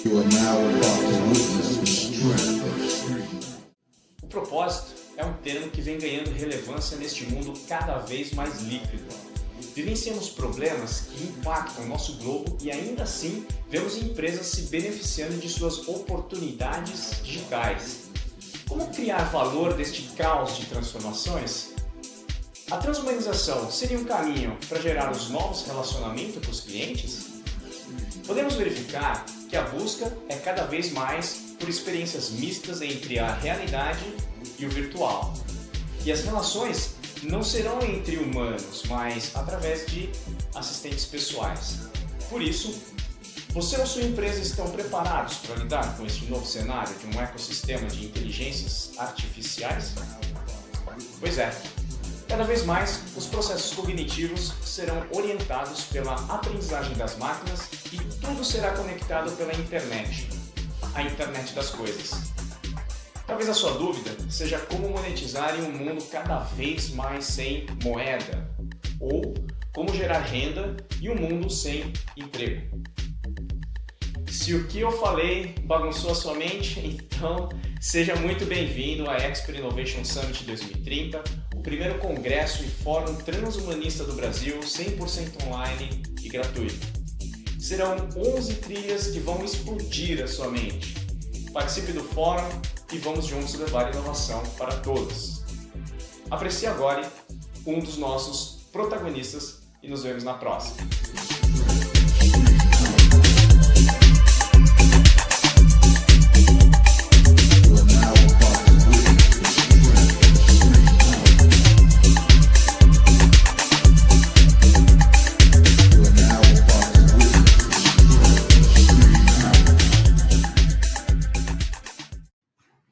You are now about to witness the strength. O propósito é um termo que vem ganhando relevância neste mundo cada vez mais líquido. Vivenciamos problemas que impactam o nosso globo e ainda assim vemos empresas se beneficiando de suas oportunidades digitais. Como criar valor deste caos de transformações? A transhumanização seria um caminho para gerar os novos relacionamentos com os clientes? Podemos verificar que a busca é cada vez mais por experiências mistas entre a realidade e o virtual. E as relações não serão entre humanos, mas através de assistentes pessoais. Por isso, você ou sua empresa estão preparados para lidar com este novo cenário de um ecossistema de inteligências artificiais? Pois é. Cada vez mais, os processos cognitivos serão orientados pela aprendizagem das máquinas e tudo será conectado pela internet, a internet das coisas. Talvez a sua dúvida seja como monetizar em um mundo cada vez mais sem moeda, ou como gerar renda em um mundo sem emprego. Se o que eu falei bagunçou a sua mente, então seja muito bem-vindo à Expert Innovation Summit 2030, o primeiro congresso e fórum transhumanista do Brasil, 100% online e gratuito. Serão 11 trilhas que vão explodir a sua mente. Participe do fórum e vamos juntos levar inovação para todos. Aprecie agora um dos nossos protagonistas e nos vemos na próxima.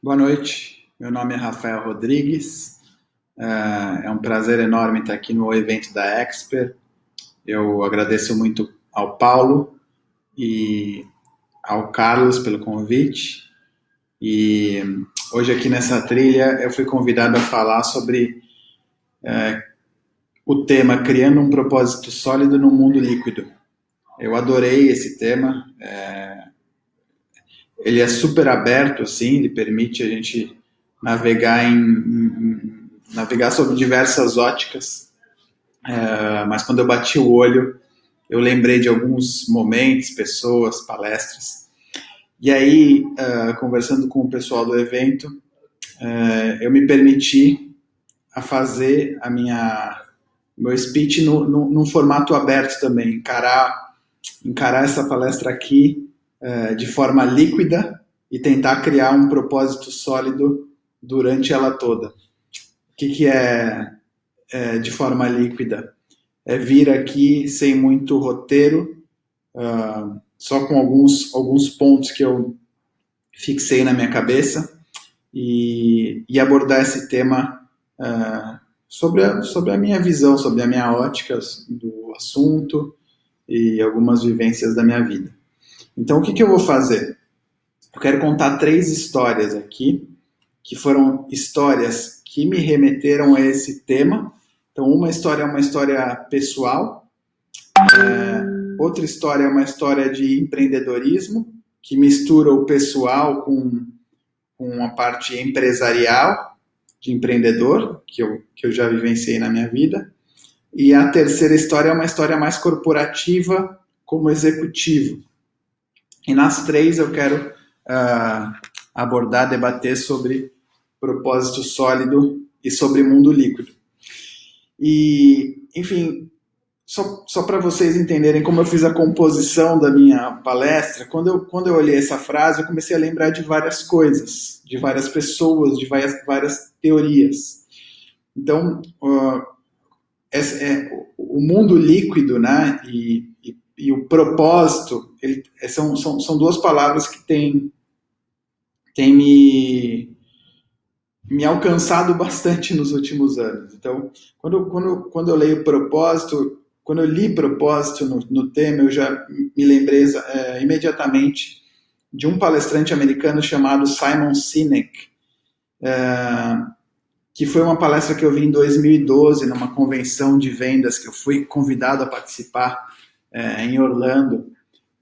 Boa noite, meu nome é Rafael Rodrigues, é um prazer enorme estar aqui no evento da Expert. Eu agradeço muito ao Paulo e ao Carlos pelo convite, e hoje aqui nessa trilha eu fui convidado a falar sobre o tema Criando um Propósito Sólido no Mundo Líquido. Eu adorei esse tema. Ele é super aberto, assim, ele permite a gente navegar navegar sobre diversas óticas, mas quando eu bati o olho, eu lembrei de alguns momentos, pessoas, palestras, e aí, conversando com o pessoal do evento, eu me permiti a fazer meu speech num formato aberto também, encarar essa palestra aqui de forma líquida e tentar criar um propósito sólido durante ela toda. O que é de forma líquida? É vir aqui sem muito roteiro, só com alguns pontos que eu fixei na minha cabeça e abordar esse tema sobre a minha visão, sobre a minha ótica do assunto e algumas vivências da minha vida. Então, o que eu vou fazer? Eu quero contar 3 histórias aqui, que foram histórias que me remeteram a esse tema. Então, uma história é uma história pessoal, outra história é uma história de empreendedorismo, que mistura o pessoal com a parte empresarial de empreendedor, que eu já vivenciei na minha vida. E a terceira história é uma história mais corporativa, como executivo. E nas 3 eu quero debater sobre propósito sólido e sobre mundo líquido. E, enfim, só para vocês entenderem como eu fiz a composição da minha palestra, quando eu olhei essa frase, eu comecei a lembrar de várias coisas, de várias pessoas, de várias teorias. Então, o mundo líquido, né, e o propósito, são 2 palavras que têm me alcançado bastante nos últimos anos. Então, quando eu leio propósito, quando eu li propósito no tema, eu já me lembrei imediatamente de um palestrante americano chamado Simon Sinek, que foi uma palestra que eu vi em 2012, numa convenção de vendas que eu fui convidado a participar em Orlando.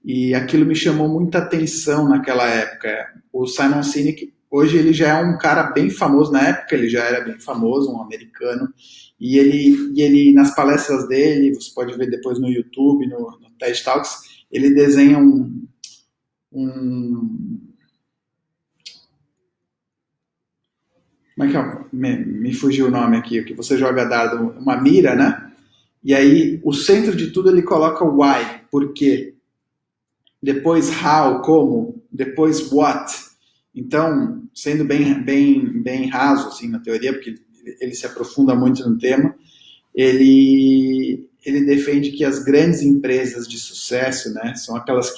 e aquilo me chamou muita atenção naquela época. O Simon Sinek, hoje ele já é um cara bem famoso, na época ele já era bem famoso, um americano, e ele nas palestras dele, você pode ver depois no YouTube, no TED Talks, ele desenha como é que é? Me fugiu o nome aqui, o que você joga dado, uma mira, né? E aí, o centro de tudo ele coloca o why, por quê? Depois how, como, depois what. Então, sendo bem raso assim na teoria, porque ele se aprofunda muito no tema, ele defende que as grandes empresas de sucesso, né, são aquelas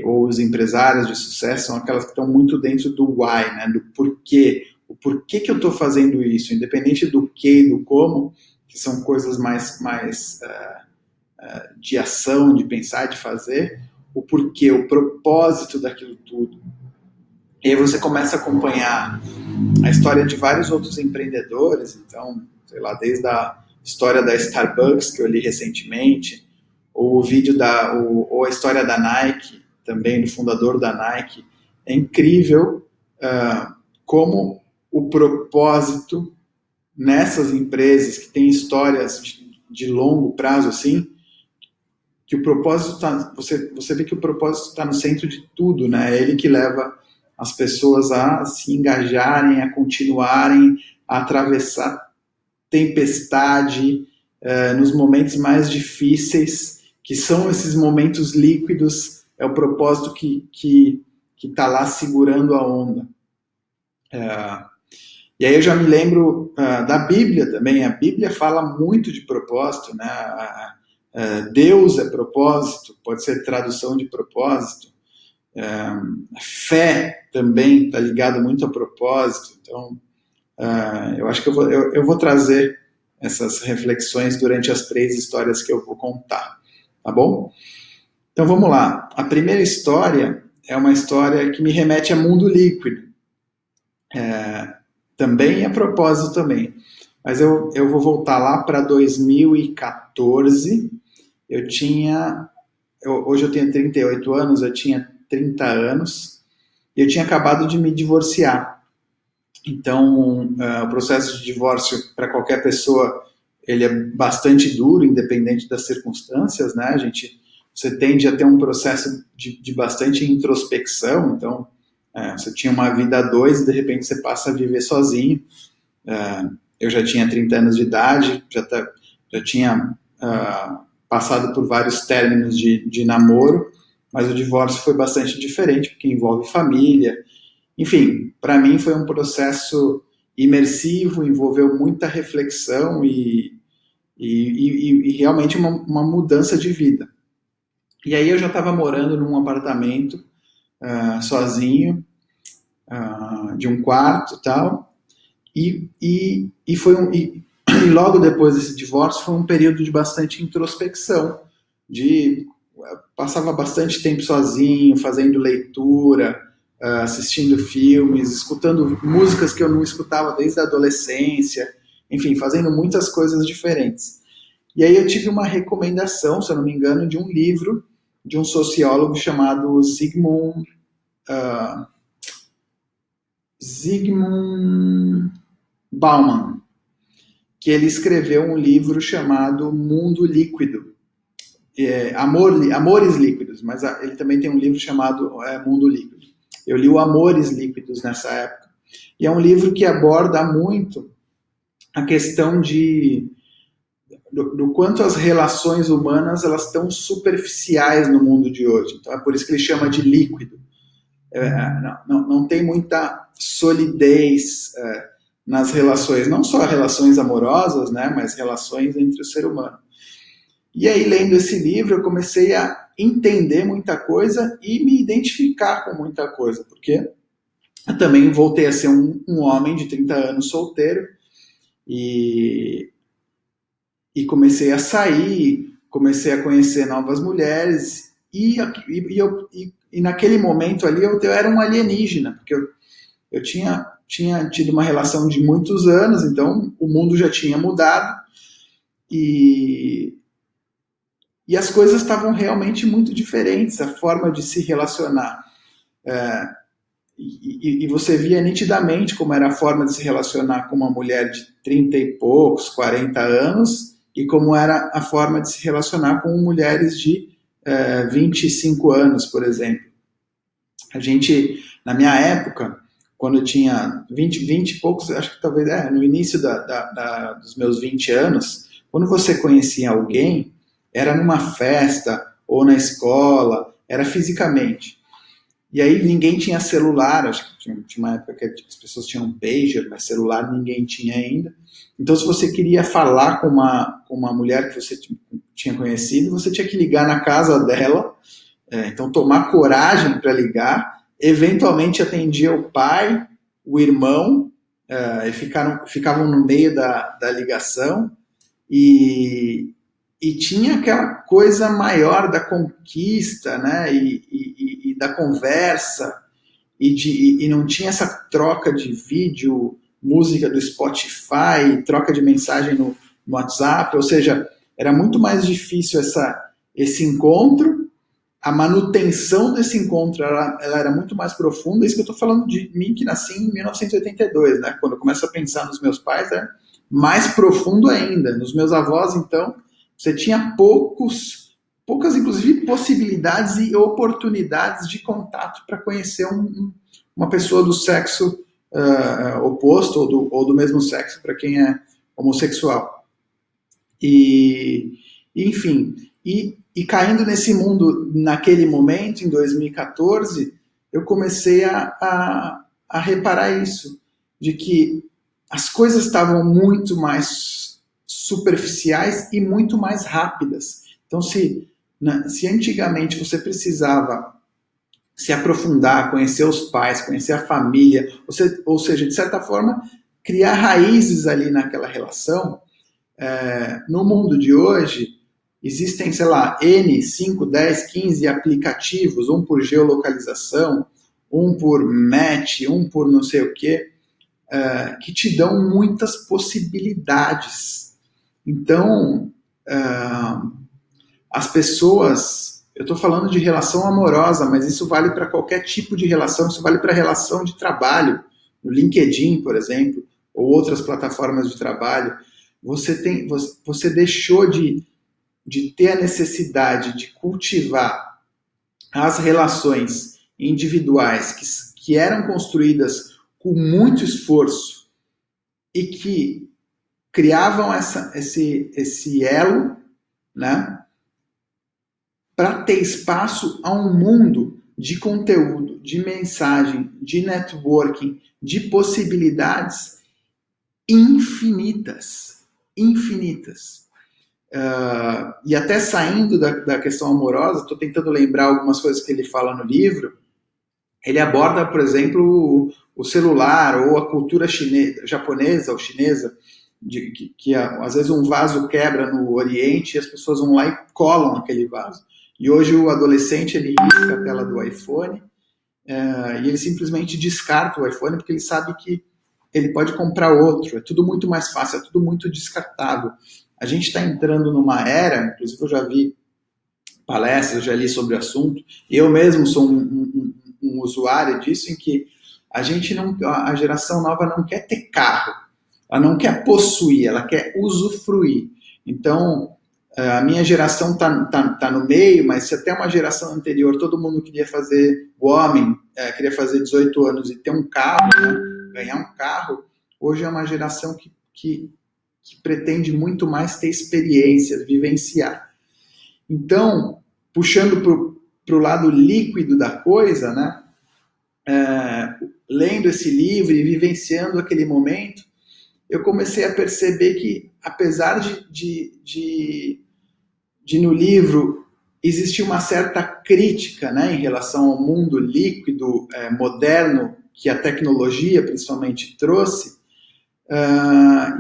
ou os empresários de sucesso são aquelas que estão muito dentro do why, né, do porquê. O porquê que eu estou fazendo isso, independente do que e do como, que são coisas mais de ação, de pensar, de fazer, o porquê, o propósito daquilo tudo. E aí você começa a acompanhar a história de vários outros empreendedores, então, sei lá, desde a história da Starbucks, que eu li recentemente, ou o vídeo ou a história da Nike, também do fundador da Nike. É incrível como o propósito nessas empresas que têm histórias de longo prazo, assim, que o propósito você vê que o propósito está no centro de tudo, né? É ele que leva as pessoas a se engajarem, a continuarem, a atravessar tempestade, nos momentos mais difíceis, que são esses momentos líquidos, é o propósito que está lá segurando a onda. E aí eu já me lembro da Bíblia também. A Bíblia fala muito de propósito, né? Deus é propósito, pode ser tradução de propósito. Fé também está ligado muito a propósito. Então, eu acho que eu vou trazer essas reflexões durante as 3 histórias que eu vou contar, tá bom? Então vamos lá. A primeira história é uma história que me remete a mundo líquido. Também a propósito também. Mas eu vou voltar lá para 2014. Hoje eu tenho 38 anos, eu tinha 30 anos, e eu tinha acabado de me divorciar. Então, o processo de divórcio, para qualquer pessoa, ele é bastante duro, independente das circunstâncias, né? Você tende a ter um processo de bastante introspecção, então, você tinha uma vida a 2 e de repente você passa a viver sozinho. Eu já tinha 30 anos de idade, já tinha passado por vários términos de namoro, mas o divórcio foi bastante diferente, porque envolve família. Enfim, para mim foi um processo imersivo, envolveu muita reflexão e realmente uma mudança de vida. E aí eu já estava morando num apartamento sozinho, de um quarto e tal, e logo depois desse divórcio foi um período de bastante introspecção, passava bastante tempo sozinho, fazendo leitura, assistindo filmes, escutando músicas que eu não escutava desde a adolescência, enfim, fazendo muitas coisas diferentes. E aí eu tive uma recomendação, se eu não me engano, de um livro de um sociólogo chamado Zygmunt Bauman, que ele escreveu um livro chamado Mundo Líquido, Amores Líquidos, mas ele também tem um livro chamado Mundo Líquido. Eu li o Amores Líquidos nessa época, e é um livro que aborda muito a questão do quanto as relações humanas elas estão superficiais no mundo de hoje. Então é por isso que ele chama de líquido. Não tem muita solidez nas relações, não só relações amorosas, né, mas relações entre o ser humano. E aí, lendo esse livro, eu comecei a entender muita coisa e me identificar com muita coisa, porque eu também voltei a ser um homem de 30 anos solteiro e comecei a sair, comecei a conhecer novas mulheres e naquele momento ali eu era um alienígena, porque eu tinha tido uma relação de muitos anos, então o mundo já tinha mudado e E as coisas estavam realmente muito diferentes, a forma de se relacionar. E você via nitidamente como era a forma de se relacionar com uma mulher de 30 e poucos, 40 anos, e como era a forma de se relacionar com mulheres de 25 anos, por exemplo. A gente, na minha época, quando eu tinha 20 e poucos, acho que talvez no início dos meus 20 anos, quando você conhecia alguém, era numa festa ou na escola, era fisicamente. E aí ninguém tinha celular, acho que tinha uma época que as pessoas tinham pager, mas celular ninguém tinha ainda. Então, se você queria falar com uma mulher que você tinha conhecido, você tinha que ligar na casa dela, então tomar coragem para ligar, eventualmente atendia o pai, o irmão, e ficavam no meio da ligação, e tinha aquela coisa maior da conquista, né, e da conversa, e não tinha essa troca de vídeo, música do Spotify, troca de mensagem no WhatsApp, ou seja, era muito mais difícil esse encontro, a manutenção desse encontro ela era muito mais profunda. Isso que eu estou falando de mim, que nasci em 1982, né? Quando eu começo a pensar nos meus pais, é mais profundo ainda. Nos meus avós, então, você tinha poucas, inclusive, possibilidades e oportunidades de contato para conhecer uma pessoa do sexo oposto ou do mesmo sexo, para quem é homossexual. Enfim, e caindo nesse mundo, naquele momento, em 2014, eu comecei a reparar isso, de que as coisas estavam muito mais superficiais e muito mais rápidas. Então, se antigamente você precisava se aprofundar, conhecer os pais, conhecer a família, ou seja, de certa forma, criar raízes ali naquela relação, no mundo de hoje, existem, sei lá, 5, 10, 15 aplicativos, um por geolocalização, um por match, um por não sei o quê, que te dão muitas possibilidades. Então, as pessoas, eu estou falando de relação amorosa, mas isso vale para qualquer tipo de relação, isso vale para relação de trabalho, no LinkedIn, por exemplo, ou outras plataformas de trabalho. Você deixou de ter a necessidade de cultivar as relações individuais que eram construídas com muito esforço e que criavam esse elo, né, para ter espaço a um mundo de conteúdo, de mensagem, de networking, de possibilidades infinitas. E até saindo da questão amorosa, estou tentando lembrar algumas coisas que ele fala no livro. Ele aborda, por exemplo, o celular ou a cultura japonesa ou chinesa, que às vezes um vaso quebra no Oriente e as pessoas vão lá e colam aquele vaso. E hoje o adolescente ele risca a tela do iPhone e ele simplesmente descarta o iPhone porque ele sabe que ele pode comprar outro. É tudo muito mais fácil, é tudo muito descartável. A gente está entrando numa era, inclusive eu já vi palestras, já li sobre o assunto, eu mesmo sou um usuário disso, em que a geração nova não quer ter carro, ela não quer possuir, ela quer usufruir. Então, a minha geração tá no meio, mas se até uma geração anterior todo mundo queria fazer, o homem queria fazer 18 anos e ter um carro, né, ganhar um carro, hoje é uma geração que pretende muito mais ter experiências, vivenciar. Então, puxando para o lado líquido da coisa, né, lendo esse livro e vivenciando aquele momento, eu comecei a perceber que, apesar de no livro existir uma certa crítica, né, em relação ao mundo líquido, moderno, que a tecnologia principalmente trouxe,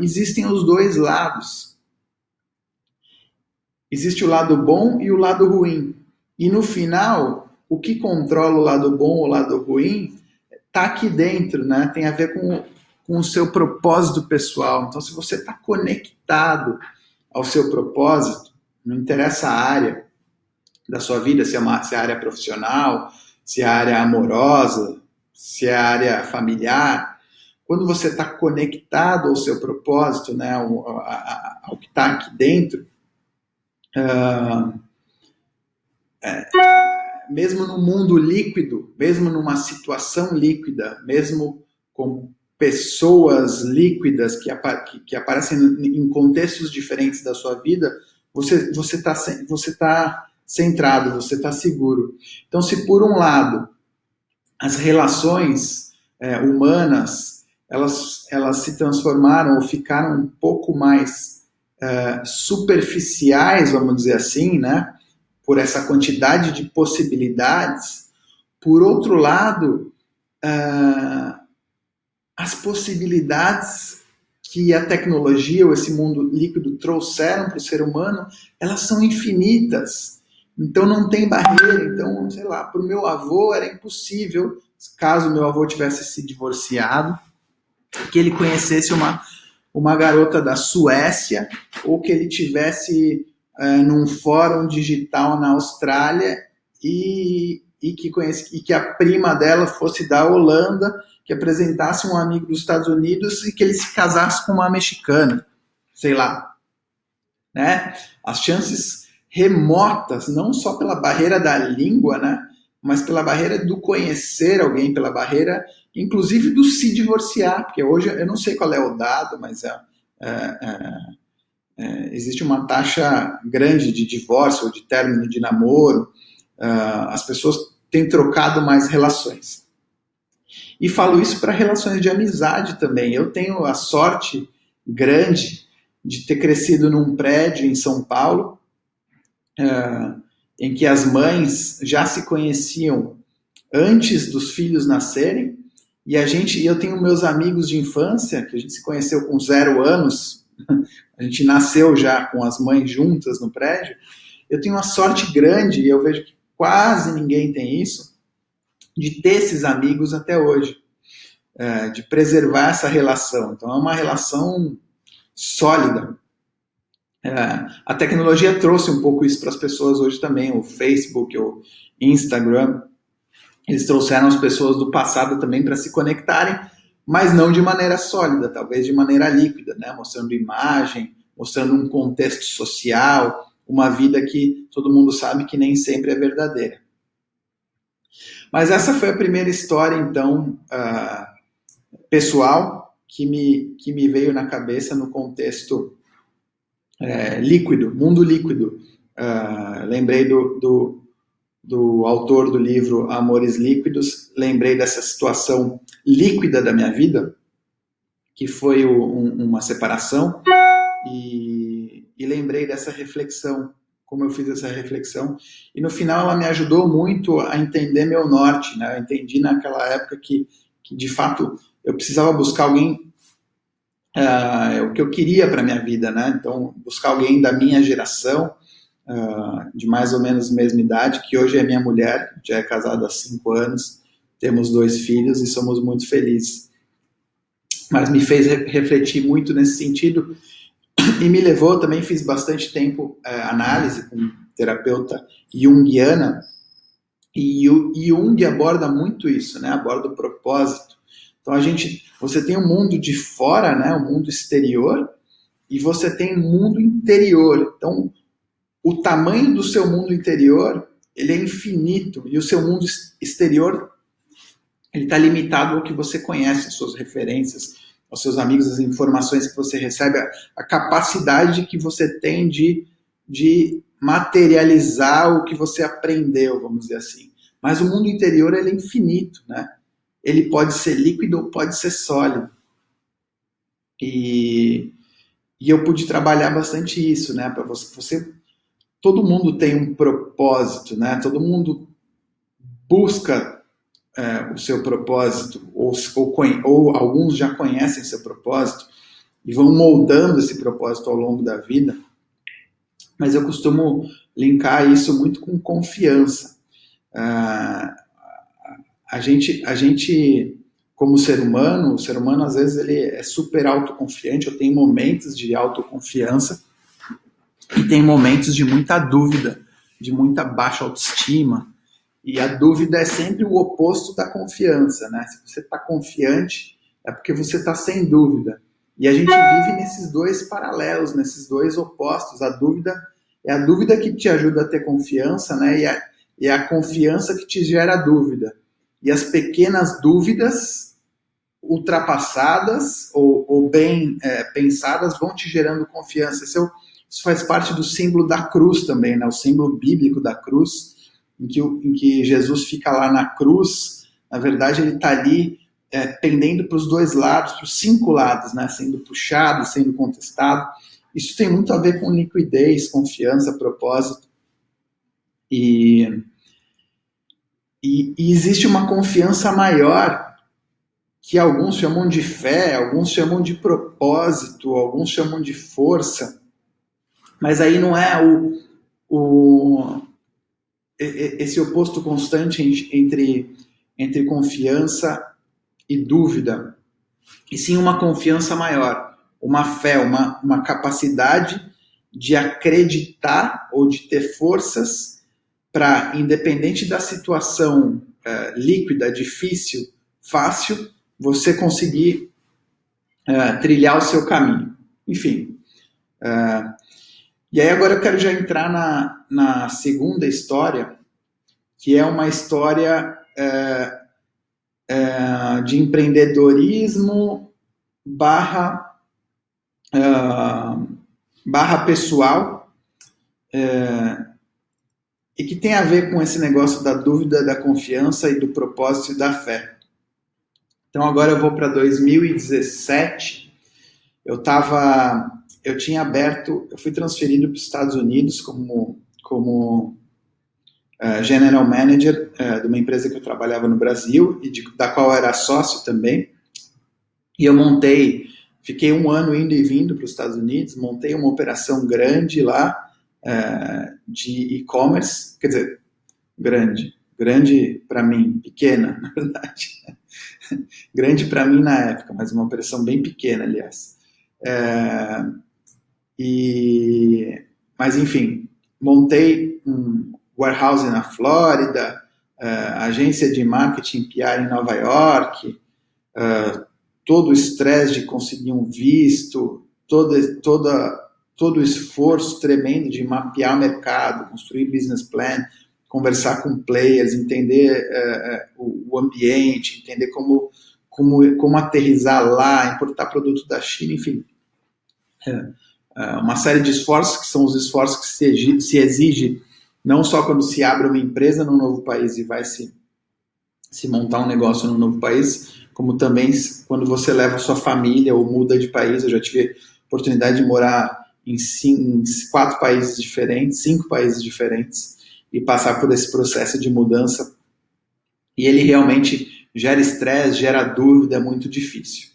existem os dois lados. Existe o lado bom e o lado ruim. E no final, o que controla o lado bom ou o lado ruim está aqui dentro, né? Tem a ver com o seu propósito pessoal. Então, se você está conectado ao seu propósito, não interessa a área da sua vida, se é a área profissional, se é a área amorosa, se é a área familiar. Quando você está conectado ao seu propósito, né, ao que está aqui dentro, mesmo no mundo líquido, mesmo numa situação líquida, mesmo com pessoas líquidas que aparecem em contextos diferentes da sua vida, você está centrado, você está seguro. Então, se por um lado as relações humanas elas se transformaram ou ficaram um pouco mais superficiais, vamos dizer assim, né? Por essa quantidade de possibilidades, por outro lado, as possibilidades que a tecnologia ou esse mundo líquido trouxeram para o ser humano, elas são infinitas. Então não tem barreira. Então, sei lá, para o meu avô era impossível, caso meu avô tivesse se divorciado, que ele conhecesse uma garota da Suécia, ou que ele tivesse num fórum digital na Austrália e que a prima dela fosse da Holanda, que apresentasse um amigo dos Estados Unidos e que ele se casasse com uma mexicana, sei lá. Né? As chances remotas, não só pela barreira da língua, né? Mas pela barreira do conhecer alguém, pela barreira, inclusive, do se divorciar, porque hoje eu não sei qual é o dado, mas existe uma taxa grande de divórcio ou de término de namoro, as pessoas têm trocado mais relações. E falo isso para relações de amizade também. Eu tenho a sorte grande de ter crescido num prédio em São Paulo, em que as mães já se conheciam antes dos filhos nascerem, e eu tenho meus amigos de infância, que a gente se conheceu com 0 anos, a gente nasceu já com as mães juntas no prédio. Eu tenho uma sorte grande, e eu vejo que quase ninguém tem isso, de ter esses amigos até hoje, de preservar essa relação. Então é uma relação sólida. A tecnologia trouxe um pouco isso para as pessoas hoje também, o Facebook, o Instagram, eles trouxeram as pessoas do passado também para se conectarem, mas não de maneira sólida, talvez de maneira líquida, né? Mostrando imagem, mostrando um contexto social, uma vida que todo mundo sabe que nem sempre é verdadeira. Mas essa foi a primeira história, então, pessoal, que me veio na cabeça no contexto líquido, mundo líquido. Lembrei do autor do livro Amores Líquidos, lembrei dessa situação líquida da minha vida, que foi uma separação, e lembrei dessa reflexão, como eu fiz essa reflexão, e no final ela me ajudou muito a entender meu norte, né? Eu entendi naquela época que de fato eu precisava buscar alguém, o que eu queria para a minha vida, né? Então, buscar alguém da minha geração, de mais ou menos a mesma idade, que hoje é minha mulher, já é casada há 5 anos, temos 2 filhos e somos muito felizes. Mas me fez refletir muito nesse sentido e me levou, também fiz bastante tempo análise com terapeuta junguiana, e o Jung aborda muito isso, né? Aborda o propósito. Então você tem um mundo de fora, né? O mundo exterior, e você tem um mundo interior. Então, o tamanho do seu mundo interior, ele é infinito, e o seu mundo exterior, ele está limitado ao que você conhece, as suas referências, aos seus amigos, as informações que você recebe, a capacidade que você tem de materializar o que você aprendeu, vamos dizer assim. Mas o mundo interior, ele é infinito, né? Ele pode ser líquido ou pode ser sólido. E eu pude trabalhar bastante isso, né? Para você, todo mundo tem um propósito, né? Todo mundo busca o seu propósito, ou alguns já conhecem seu propósito e vão moldando esse propósito ao longo da vida. Mas eu costumo linkar isso muito com confiança. A gente, como ser humano, o ser humano às vezes ele é super autoconfiante, ou tem momentos de autoconfiança, e tem momentos de muita dúvida, de muita baixa autoestima. E a dúvida é sempre o oposto da confiança, né? Se você está confiante, é porque você está sem dúvida. E a gente vive nesses dois paralelos, nesses dois opostos. A dúvida é a dúvida que te ajuda a ter confiança, né? E é a confiança que te gera dúvida. E as pequenas dúvidas ultrapassadas ou bem pensadas vão te gerando confiança. Isso faz parte do símbolo da cruz também, né? O símbolo bíblico da cruz, em que Jesus fica lá na cruz. Na verdade, ele está ali pendendo para os dois lados, para os 5 lados, né? Sendo puxado, sendo contestado. Isso tem muito a ver com liquidez, confiança, propósito. E existe uma confiança maior que alguns chamam de fé, alguns chamam de propósito, alguns chamam de força, mas aí não é esse oposto constante entre confiança e dúvida, e sim uma confiança maior, uma fé, uma capacidade de acreditar ou de ter forças para, independente da situação líquida, difícil, fácil, você conseguir trilhar o seu caminho. Enfim. E aí agora eu quero já entrar na segunda história, que é uma história de empreendedorismo barra pessoal, e que tem a ver com esse negócio da dúvida, da confiança e do propósito e da fé. Então agora eu vou para 2017, eu fui transferido para os Estados Unidos como General Manager de uma empresa que eu trabalhava no Brasil e da qual eu era sócio também. E eu fiquei 1 ano indo e vindo para os Estados Unidos, montei uma operação grande lá de e-commerce, quer dizer, grande para mim, pequena, na verdade. Grande para mim na época, mas uma operação bem pequena, aliás. Mas, enfim, montei um warehouse na Flórida, agência de marketing PR em Nova York, todo o estresse de conseguir um visto, todo o esforço tremendo de mapear o mercado, construir business plan, conversar com players, entender o ambiente, entender como aterrissar lá, importar produto da China, enfim. Uma série de esforços que são os esforços que se exige não só quando se abre uma empresa num novo país e vai se montar um negócio num novo país, como também quando você leva a sua família ou muda de país. Eu já tive oportunidade de morar em 4 países diferentes, 5 países diferentes, e passar por esse processo de mudança. E ele realmente gera estresse, gera dúvida, é muito difícil.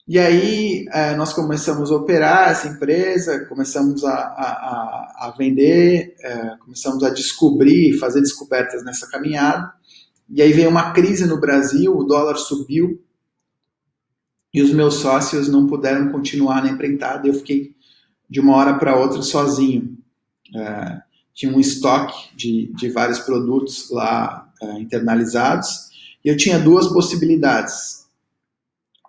E aí nós começamos a operar essa empresa, começamos a vender, começamos a descobrir, fazer descobertas nessa caminhada. E aí veio uma crise no Brasil, o dólar subiu e os meus sócios não puderam continuar na empreitada. Eu fiquei de uma hora para outra sozinho. Tinha um estoque de vários produtos lá internalizados e eu tinha 2 possibilidades.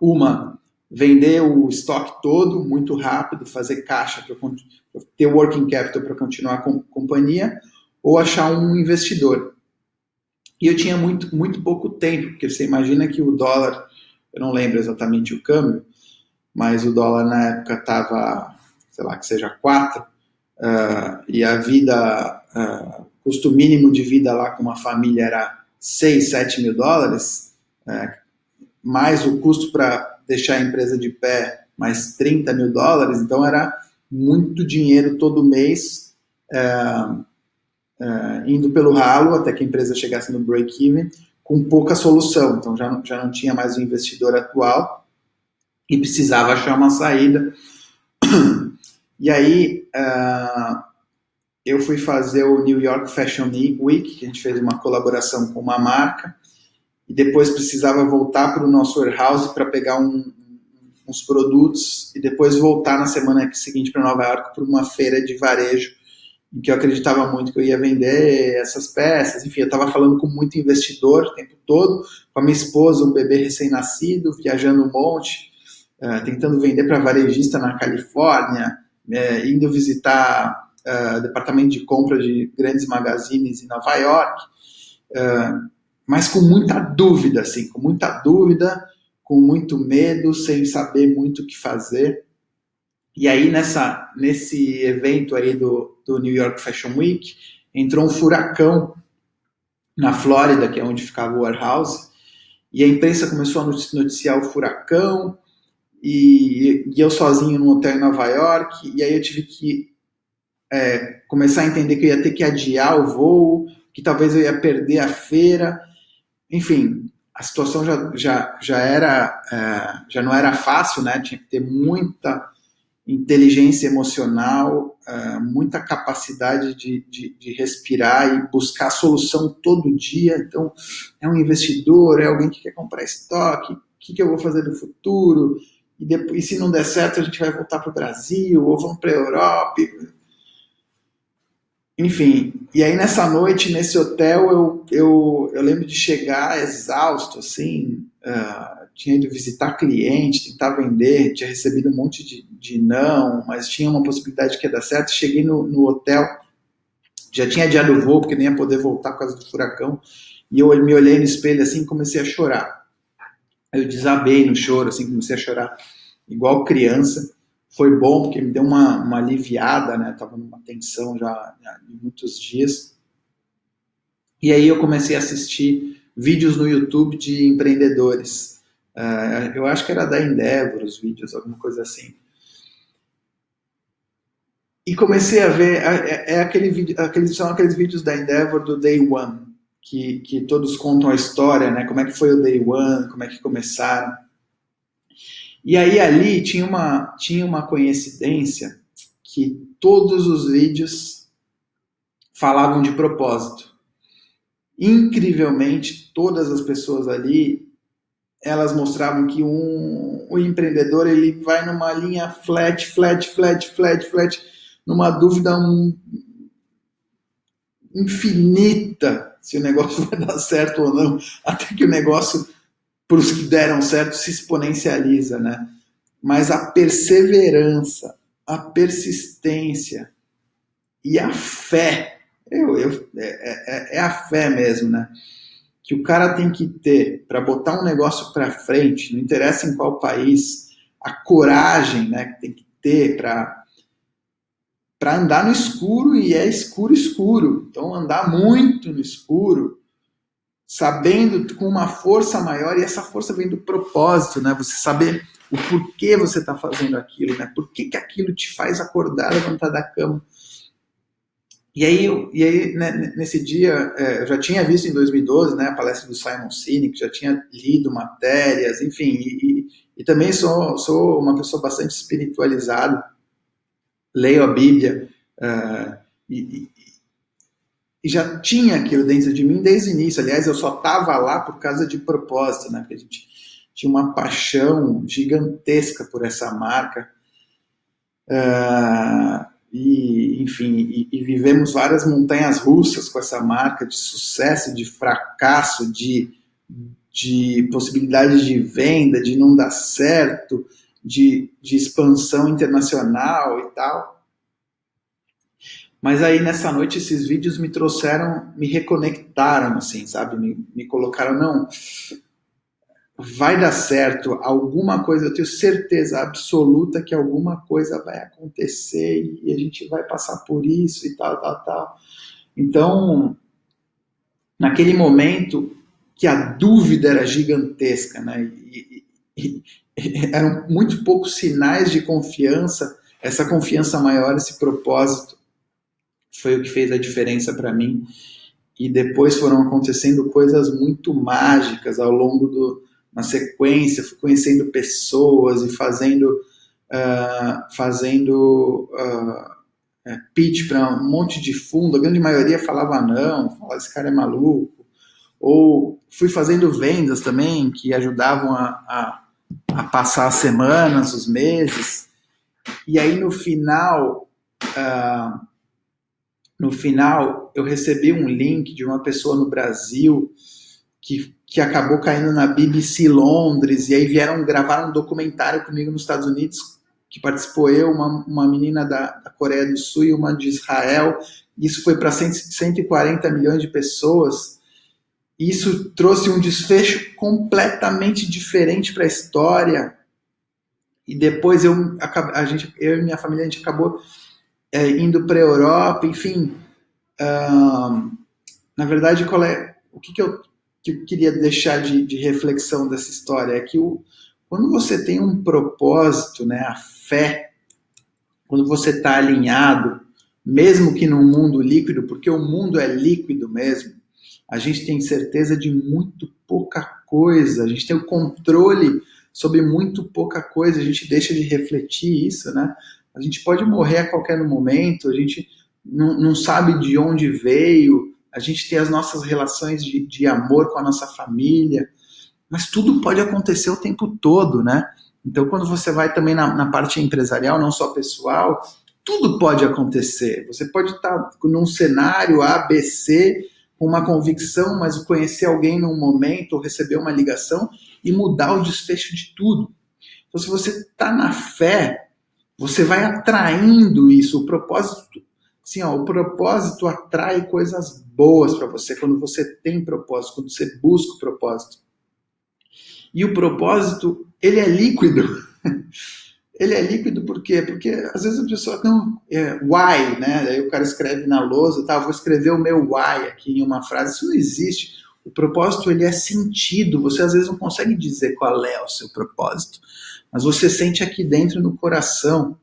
Uma, vender o estoque todo muito rápido, fazer caixa para ter working capital para continuar com a companhia, ou achar um investidor. E eu tinha muito pouco tempo, porque você imagina que o dólar, eu não lembro exatamente o câmbio, mas o dólar na época estava, sei lá, que seja 4, e a vida, custo mínimo de vida lá com uma família era 6, 7 mil dólares, mais o custo para deixar a empresa de pé, mais 30 mil dólares, então era muito dinheiro todo mês, indo pelo ralo até que a empresa chegasse no break-even, com pouca solução. Então já não tinha mais o investidor atual e precisava achar uma saída. E aí eu fui fazer o New York Fashion Week, que a gente fez uma colaboração com uma marca, e depois precisava voltar para o nosso warehouse para pegar uns produtos e depois voltar na semana seguinte para Nova York para uma feira de varejo em que eu acreditava muito que eu ia vender essas peças. Enfim, eu estava falando com muito investidor o tempo todo, com a minha esposa, um bebê recém-nascido, viajando um monte, tentando vender para varejista na Califórnia, indo visitar departamento de compra de grandes magazines em Nova York, mas com muita dúvida, assim, com com muito medo, sem saber muito o que fazer. E aí, nesse evento aí do New York Fashion Week, entrou um furacão na Flórida, que é onde ficava o warehouse, e a imprensa começou a noticiar o furacão, e eu sozinho num hotel em Nova York, e aí eu tive que começar a entender que eu ia ter que adiar o voo, que talvez eu ia perder a feira. Enfim, a situação já não era fácil, né? Tinha que ter muita inteligência emocional, muita capacidade de respirar e buscar solução todo dia. Então, é um investidor, é alguém que quer comprar estoque, o que eu vou fazer no futuro? E se não der certo, a gente vai voltar para o Brasil, ou vamos para a Europa. Enfim, e aí nessa noite, nesse hotel, eu lembro de chegar exausto, assim, tinha ido visitar cliente, tentar vender, tinha recebido um monte de não, mas tinha uma possibilidade que ia dar certo. Cheguei no hotel, já tinha adiado o voo, porque nem ia poder voltar por causa do furacão, e eu me olhei no espelho assim e comecei a chorar. Eu desabei no choro, assim, comecei a chorar igual criança. Foi bom, porque me deu uma aliviada, né? Estava numa tensão já de muitos dias. E aí eu comecei a assistir vídeos no YouTube de empreendedores. Eu acho que era da Endeavor os vídeos, alguma coisa assim. E comecei a ver, são aqueles vídeos da Endeavor do Day One, que todos contam a história, né? Como é que foi o Day One, como é que começaram. E aí ali tinha uma coincidência que todos os vídeos falavam de propósito. Incrivelmente, todas as pessoas ali, elas mostravam que o empreendedor, ele vai numa linha flat, numa dúvida infinita se o negócio vai dar certo ou não, até que o negócio, para os que deram certo, se exponencializa, né? Mas a perseverança, a persistência e a fé, é a fé mesmo, né? Que o cara tem que ter para botar um negócio para frente, não interessa em qual país, a coragem, né, que tem que ter para andar no escuro, e é escuro. Então, andar muito no escuro, sabendo com uma força maior, e essa força vem do propósito, né? Você saber o porquê você está fazendo aquilo, né? Por que aquilo te faz acordar, levantar da cama. E aí né, nesse dia, eu já tinha visto em 2012, né, a palestra do Simon Sinek, já tinha lido matérias, enfim, e também sou uma pessoa bastante espiritualizada, leio a Bíblia, e já tinha aquilo dentro de mim desde o início. Aliás, eu só estava lá por causa de propósito, né? Porque a gente tinha uma paixão gigantesca por essa marca. Enfim, vivemos várias montanhas russas com essa marca, de sucesso, de fracasso, de possibilidades de venda, de não dar certo, de expansão internacional e tal. Mas aí, nessa noite, esses vídeos me reconectaram, assim, sabe? Me colocaram, não, vai dar certo, alguma coisa, eu tenho certeza absoluta que alguma coisa vai acontecer e a gente vai passar por isso e tal. Então, naquele momento que a dúvida era gigantesca, né? E eram muito poucos sinais de confiança, essa confiança maior, esse propósito, foi o que fez a diferença para mim. E depois foram acontecendo coisas muito mágicas ao longo na sequência, fui conhecendo pessoas e fazendo pitch para um monte de fundo. A grande maioria falava não, falava esse cara é maluco. Ou fui fazendo vendas também que ajudavam a a passar as semanas, os meses, e aí no final eu recebi um link de uma pessoa no Brasil que acabou caindo na BBC Londres, e aí vieram gravar um documentário comigo nos Estados Unidos, que participou uma menina da Coreia do Sul e uma de Israel. Isso foi para 140 milhões de pessoas. Isso trouxe um desfecho completamente diferente para a história. E depois eu e minha família, a gente acabou indo para a Europa, enfim. Na verdade, o que eu queria deixar de reflexão dessa história é que quando você tem um propósito, né, a fé, quando você está alinhado, mesmo que num mundo líquido, porque o mundo é líquido mesmo, a gente tem certeza de muito pouca coisa, a gente tem o controle sobre muito pouca coisa, a gente deixa de refletir isso, né? A gente pode morrer a qualquer momento, a gente não sabe de onde veio, a gente tem as nossas relações de amor com a nossa família, mas tudo pode acontecer o tempo todo, né? Então, quando você vai também na parte empresarial, não só pessoal, tudo pode acontecer. Você pode estar num cenário A, B, C, com uma convicção, mas conhecer alguém num momento, ou receber uma ligação e mudar o desfecho de tudo. Então, se você está na fé, você vai atraindo isso. O propósito, assim, o propósito atrai coisas boas para você quando você tem propósito, quando você busca o propósito. E o propósito, ele é líquido. Ele é líquido por quê? Porque às vezes a pessoa, why, né? Aí o cara escreve na lousa, vou escrever o meu why aqui em uma frase. Isso não existe. O propósito, ele é sentido. Você às vezes não consegue dizer qual é o seu propósito, mas você sente aqui dentro no coração.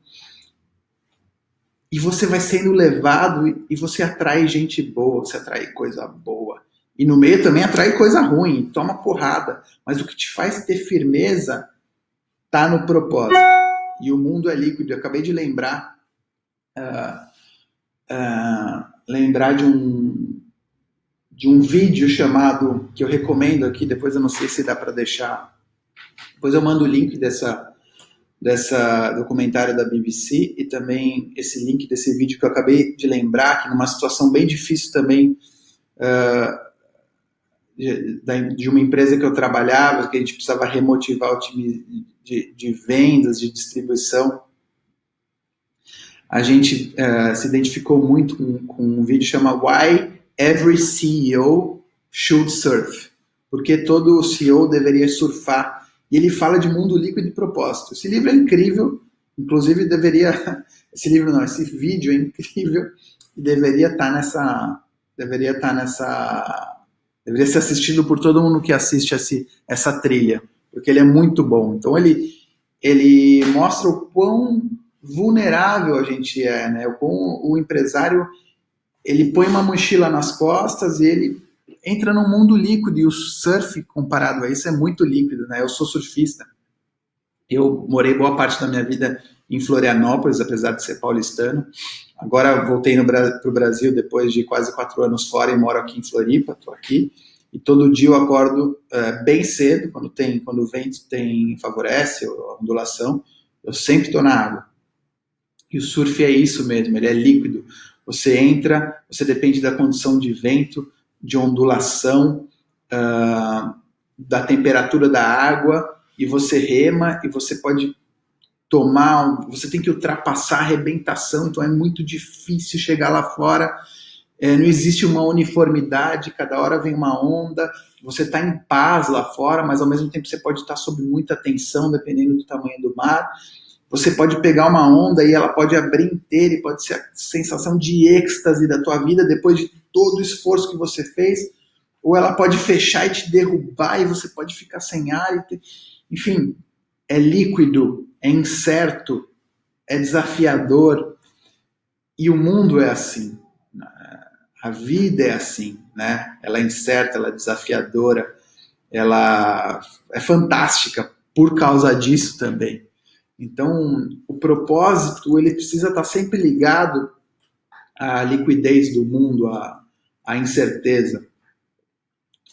E você vai sendo levado e você atrai gente boa, você atrai coisa boa. E no meio também atrai coisa ruim, toma porrada. Mas o que te faz ter firmeza está no propósito. E o mundo é líquido. Eu acabei de lembrar de um vídeo chamado, que eu recomendo aqui, depois eu não sei se dá para deixar, depois eu mando o link dessa documentário da BBC e também esse link desse vídeo que eu acabei de lembrar, que numa situação bem difícil também de uma empresa que eu trabalhava, que a gente precisava remotivar o time de vendas, de distribuição, a gente se identificou muito com um vídeo que chama Why Every CEO Should Surf, porque todo CEO deveria surfar, e ele fala de mundo líquido e propósito. Esse livro é incrível, inclusive esse vídeo é incrível, e deveria ser assistido por todo mundo que assiste essa trilha, porque ele é muito bom. Então ele mostra o quão vulnerável a gente é, né? O quão o empresário, ele põe uma mochila nas costas e ele entra num mundo líquido, e o surf, comparado a isso, é muito líquido, né? Eu sou surfista. Eu morei boa parte da minha vida em Florianópolis, apesar de ser paulistano. Agora voltei para o Brasil depois de quase 4 anos fora e moro aqui em Floripa, estou aqui. E todo dia eu acordo bem cedo, quando o vento favorece, a ondulação, eu sempre estou na água. E o surf é isso mesmo, ele é líquido. Você entra, você depende da condição de vento, de ondulação, da temperatura da água, e você rema, e você pode você tem que ultrapassar a arrebentação, então é muito difícil chegar lá fora, não existe uma uniformidade, cada hora vem uma onda, você está em paz lá fora, mas ao mesmo tempo você pode estar sob muita tensão, dependendo do tamanho do mar. Você pode pegar uma onda e ela pode abrir inteira, e pode ser a sensação de êxtase da tua vida depois de todo o esforço que você fez, ou ela pode fechar e te derrubar, e você pode ficar sem ar, enfim, é líquido, é incerto, é desafiador, e o mundo é assim, a vida é assim, né? Ela é incerta, ela é desafiadora, ela é fantástica por causa disso também. Então, o propósito, ele precisa estar sempre ligado à liquidez do mundo, à incerteza.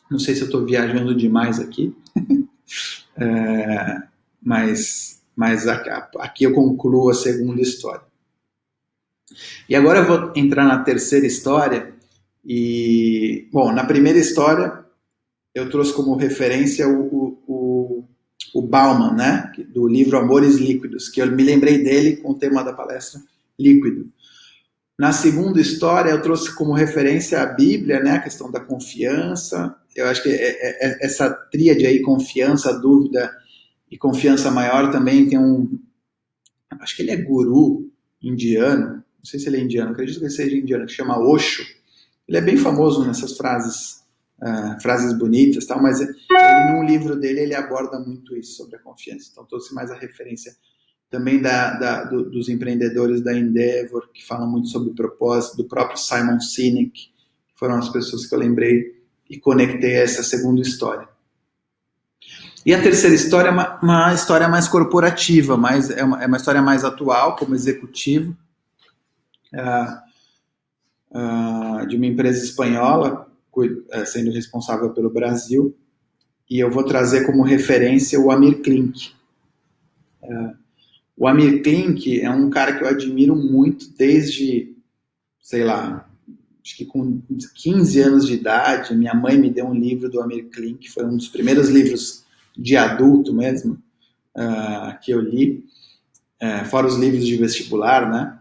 Não sei se eu estou viajando demais aqui. aqui eu concluo a segunda história. E agora eu vou entrar na terceira história. E, bom, na primeira história eu trouxe como referência o Bauman, né, do livro Amores Líquidos, que eu me lembrei dele com o tema da palestra, líquido. Na segunda história eu trouxe como referência a Bíblia, né, a questão da confiança. Eu acho que essa tríade aí, confiança, dúvida e confiança maior, também tem acho que ele é guru indiano, não sei se ele é indiano, acredito que ele seja indiano, que chama Osho. Ele é bem famoso nessas frases bonitas, tal, mas ele, num livro dele, ele aborda muito isso sobre a confiança. Então, trouxe mais a referência também dos empreendedores da Endeavor, que falam muito sobre o propósito, do próprio Simon Sinek, que foram as pessoas que eu lembrei e conectei a essa segunda história. E a terceira história é uma história mais corporativa, é uma história mais atual, como executivo, de uma empresa espanhola, sendo responsável pelo Brasil, e eu vou trazer como referência o Amir Klink. O Amir Klink é um cara que eu admiro muito desde, sei lá, acho que com 15 anos de idade. Minha mãe me deu um livro do Amir Klink, foi um dos primeiros livros de adulto mesmo que eu li, fora os livros de vestibular, né?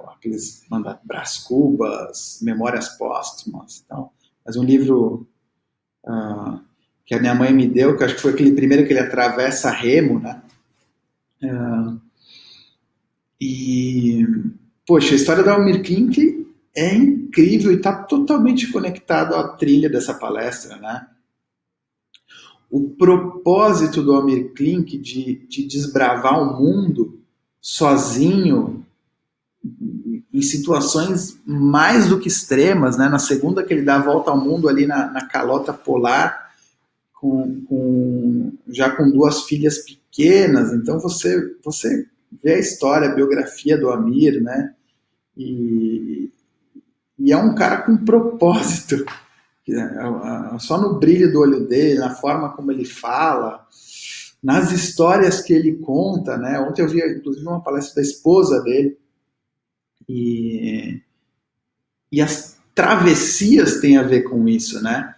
Aqueles Brás Cubas, Memórias Póstumas e tal. Mas um livro que a minha mãe me deu, que acho que foi aquele primeiro que ele atravessa remo, né? E, poxa, a história do Amir Klink é incrível e está totalmente conectado à trilha dessa palestra, né? O propósito do Amir Klink de desbravar o mundo sozinho, em situações mais do que extremas, né? Na segunda que ele dá a volta ao mundo ali na calota polar, já com 2 filhas pequenas. Então você vê a história, a biografia do Amir, né? E é um cara com propósito, só no brilho do olho dele, na forma como ele fala, nas histórias que ele conta, né? Ontem eu vi, inclusive, uma palestra da esposa dele, e as travessias têm a ver com isso, né?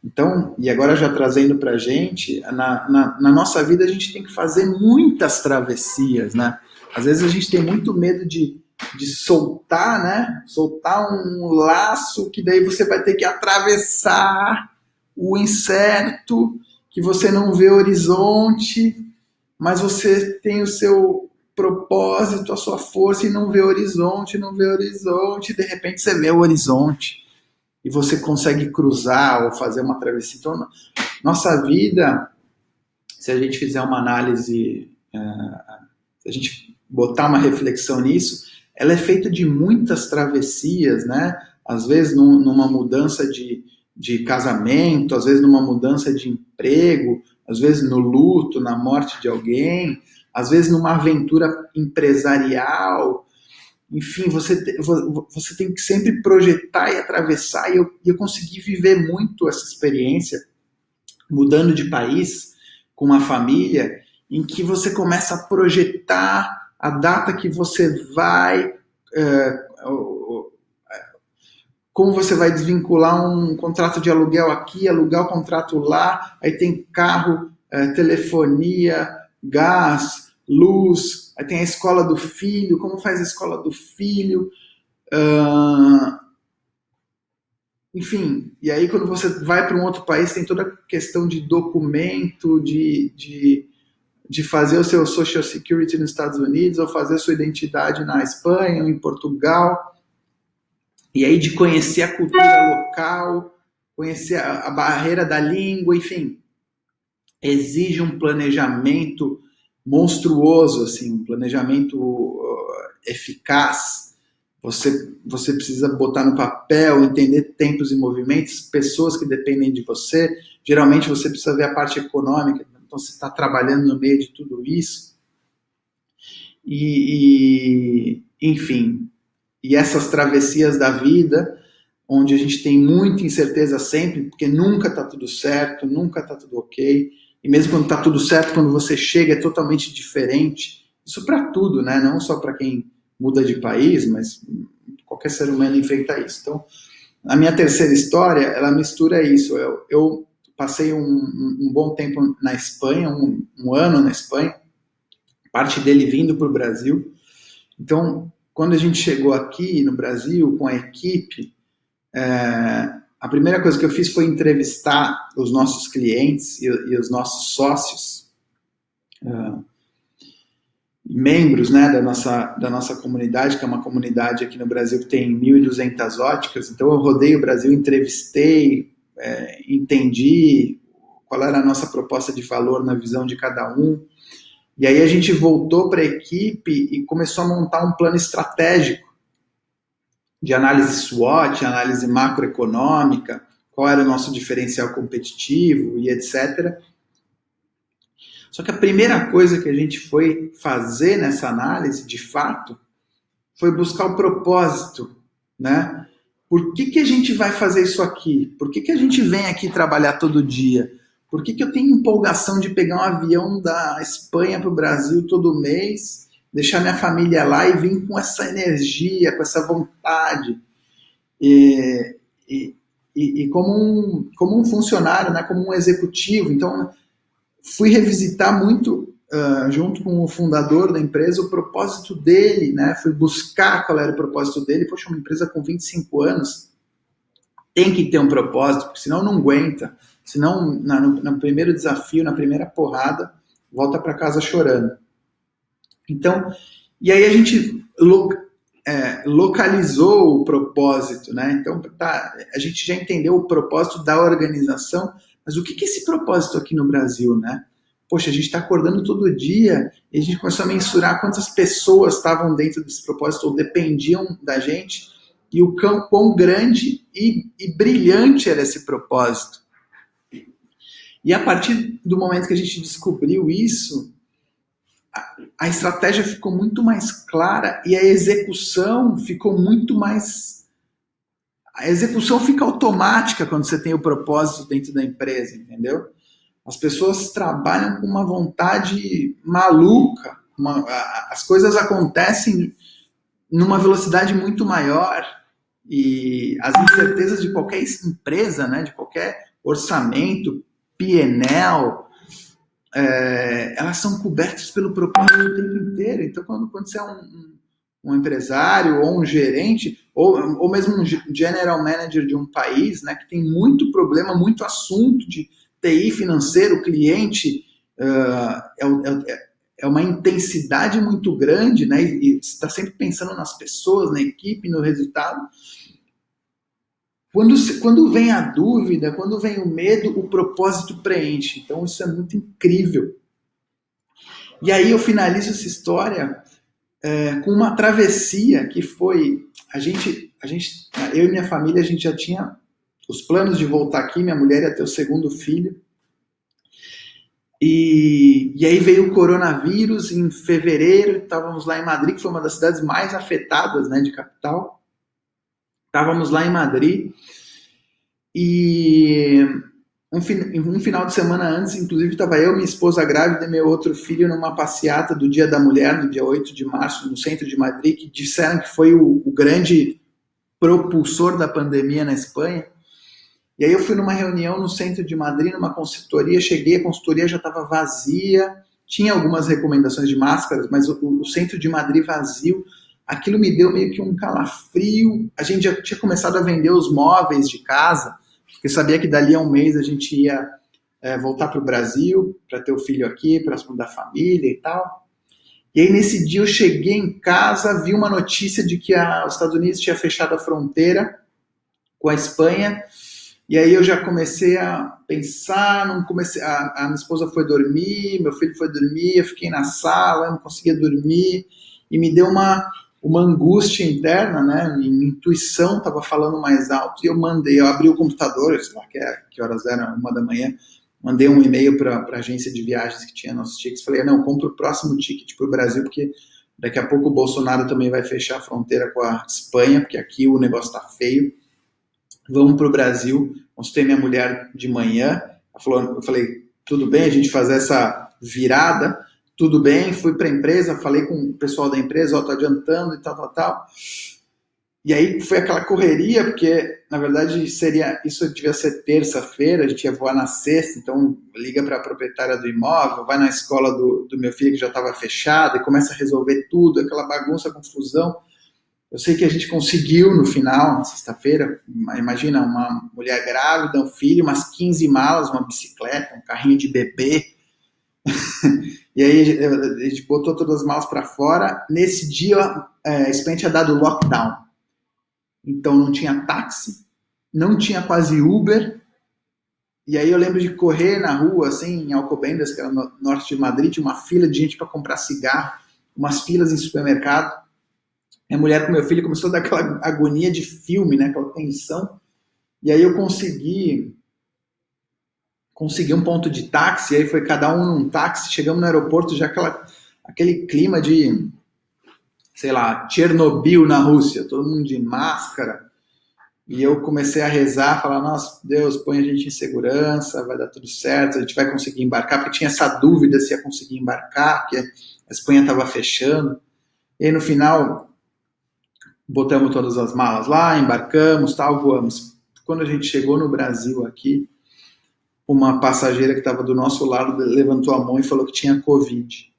Então, e agora já trazendo pra gente, na nossa vida a gente tem que fazer muitas travessias, né? Às vezes a gente tem muito medo de soltar, né? Soltar um laço que daí você vai ter que atravessar o incerto, que você não vê horizonte, mas você tem o seu propósito, a sua força e não vê horizonte, de repente você vê o horizonte e você consegue cruzar ou fazer uma travessia. Então, nossa vida, se a gente fizer uma análise, se a gente botar uma reflexão nisso, ela é feita de muitas travessias, né? Às vezes numa mudança de casamento, às vezes numa mudança de emprego, às vezes no luto, na morte de alguém, às vezes numa aventura empresarial. Enfim, você tem que sempre projetar e atravessar, e eu consegui viver muito essa experiência, mudando de país, com uma família, em que você começa a projetar a data que você vai, como você vai desvincular um contrato de aluguel aqui, alugar o contrato lá, aí tem carro, telefonia, gás, luz, aí tem a escola do filho, como faz a escola do filho, enfim, e aí quando você vai para um outro país tem toda a questão de documento, de fazer o seu Social Security nos Estados Unidos, ou fazer a sua identidade na Espanha ou em Portugal, e aí de conhecer a cultura local, conhecer a barreira da língua, enfim, exige um planejamento monstruoso, assim, um planejamento eficaz. Você precisa botar no papel, entender tempos e movimentos, pessoas que dependem de você. Geralmente você precisa ver a parte econômica, então você está trabalhando no meio de tudo isso. Enfim, e essas travessias da vida, onde a gente tem muita incerteza sempre, porque nunca está tudo certo, nunca está tudo ok. e mesmo quando está tudo certo, quando você chega é totalmente diferente. Isso para tudo, né? Não só para quem muda de país, mas qualquer ser humano enfrenta isso. Então, a minha terceira história, ela mistura isso. Eu passei um bom tempo na Espanha, um ano na Espanha, parte dele vindo para o Brasil. Então, quando a gente chegou aqui no Brasil com a equipe, a primeira coisa que eu fiz foi entrevistar os nossos clientes e os nossos sócios, membros, né, da nossa comunidade, que é uma comunidade aqui no Brasil que tem 1.200 óticas. Então eu rodei o Brasil, entrevistei, entendi qual era a nossa proposta de valor na visão de cada um. E aí a gente voltou para a equipe e começou a montar um plano estratégico de análise SWOT, análise macroeconômica, qual era o nosso diferencial competitivo e etc. Só que a primeira coisa que a gente foi fazer nessa análise, de fato, foi buscar o propósito, né? Por que a gente vai fazer isso aqui? Por que a gente vem aqui trabalhar todo dia? Por que eu tenho empolgação de pegar um avião da Espanha para o Brasil todo mês, deixar minha família lá e vir com essa energia, com essa vontade? E como um funcionário, né? Como um executivo. Então, fui revisitar muito, junto com o fundador da empresa, o propósito dele, né? Fui buscar qual era o propósito dele. Poxa, uma empresa com 25 anos tem que ter um propósito, porque senão não aguenta. Senão, no primeiro desafio, na primeira porrada, volta para casa chorando. Então, e aí a gente localizou o propósito, né? Então, a gente já entendeu o propósito da organização, mas o que é esse propósito aqui no Brasil, né? Poxa, a gente está acordando todo dia e a gente começou a mensurar quantas pessoas estavam dentro desse propósito ou dependiam da gente e o quão grande e brilhante era esse propósito. E a partir do momento que a gente descobriu isso, a estratégia ficou muito mais clara e a execução ficou muito mais... A execução fica automática quando você tem o propósito dentro da empresa, entendeu? As pessoas trabalham com uma vontade maluca, as coisas acontecem numa velocidade muito maior e as incertezas de qualquer empresa, né, de qualquer orçamento, P&L, elas são cobertas pelo propósito o tempo inteiro. Então, quando você é um empresário ou um gerente, ou mesmo um general manager de um país, né, que tem muito problema, muito assunto de TI, financeiro, cliente, é uma intensidade muito grande, né, e você está sempre pensando nas pessoas, na equipe, no resultado. Quando vem a dúvida, quando vem o medo, o propósito preenche. Então isso é muito incrível. E aí eu finalizo essa história com uma travessia que foi... eu e minha família, a gente já tinha os planos de voltar aqui, minha mulher ia ter o segundo filho. E aí veio o coronavírus em fevereiro, estávamos lá em Madrid, que foi uma das cidades mais afetadas, né, de capital. Estávamos lá em Madrid e um final de semana antes, inclusive, estava eu, minha esposa grávida e meu outro filho numa passeata do Dia da Mulher, no dia 8 de março, no centro de Madrid, que disseram que foi o grande propulsor da pandemia na Espanha. E aí eu fui numa reunião no centro de Madrid, numa consultoria, cheguei, a consultoria já estava vazia, tinha algumas recomendações de máscaras, mas o centro de Madrid vazio. Aquilo me deu meio que um calafrio. A gente já tinha começado a vender os móveis de casa, porque sabia que dali a um mês a gente ia voltar para o Brasil, para ter o filho aqui, próximo da família e tal. E aí nesse dia eu cheguei em casa, vi uma notícia de que os Estados Unidos tinha fechado a fronteira com a Espanha, e aí eu já comecei a pensar, a minha esposa foi dormir, meu filho foi dormir, eu fiquei na sala, não conseguia dormir, e me deu uma angústia interna, né? Minha intuição estava falando mais alto e eu abri o computador, sei lá que horas eram, 1 da manhã, mandei um e-mail para a agência de viagens que tinha nossos tickets, falei, não, compra o próximo ticket para o Brasil, porque daqui a pouco o Bolsonaro também vai fechar a fronteira com a Espanha, porque aqui o negócio está feio, vamos para o Brasil. Consultei minha mulher de manhã, eu falei, tudo bem a gente fazer essa virada, tudo bem, fui para a empresa, falei com o pessoal da empresa, ó, tô adiantando e tal. E aí foi aquela correria, porque, na verdade, isso devia ser terça-feira, a gente ia voar na sexta, então liga para a proprietária do imóvel, vai na escola do meu filho que já estava fechada e começa a resolver tudo, aquela bagunça, confusão. Eu sei que a gente conseguiu no final, na sexta-feira, imagina, uma mulher grávida, um filho, umas 15 malas, uma bicicleta, um carrinho de bebê. E aí a gente botou todas as malas para fora. Nesse dia, a Espanha tinha dado lockdown. Então não tinha táxi, não tinha quase Uber. E aí eu lembro de correr na rua, assim, em Alcobendas, que era no norte de Madrid, tinha uma fila de gente para comprar cigarro, umas filas em supermercado. Minha mulher com meu filho começou a dar aquela agonia de filme, né, aquela tensão. E aí eu consegui um ponto de táxi, aí foi cada um num táxi, chegamos no aeroporto, já aquele clima de, sei lá, Chernobyl na Rússia, todo mundo de máscara. E eu comecei a rezar, falar, nossa, Deus, põe a gente em segurança, vai dar tudo certo, a gente vai conseguir embarcar, porque tinha essa dúvida se ia conseguir embarcar, porque a Espanha estava fechando. E aí no final, botamos todas as malas lá, embarcamos, tal, voamos. Quando a gente chegou no Brasil aqui, uma passageira que estava do nosso lado levantou a mão e falou que tinha Covid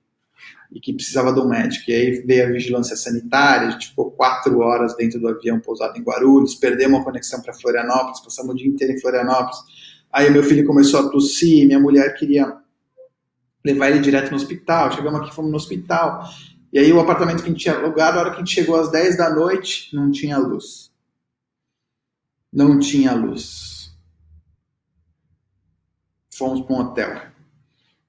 e que precisava de um médico. E aí veio a vigilância sanitária, a gente ficou 4 horas dentro do avião pousado em Guarulhos, perdemos a conexão para Florianópolis, passamos o dia inteiro em Florianópolis. Aí meu filho começou a tossir, minha mulher queria levar ele direto no hospital, chegamos aqui, fomos no hospital. E aí o apartamento que a gente tinha alugado, a hora que a gente chegou às 10 da noite, não tinha luz. Não tinha luz. Fomos para um hotel.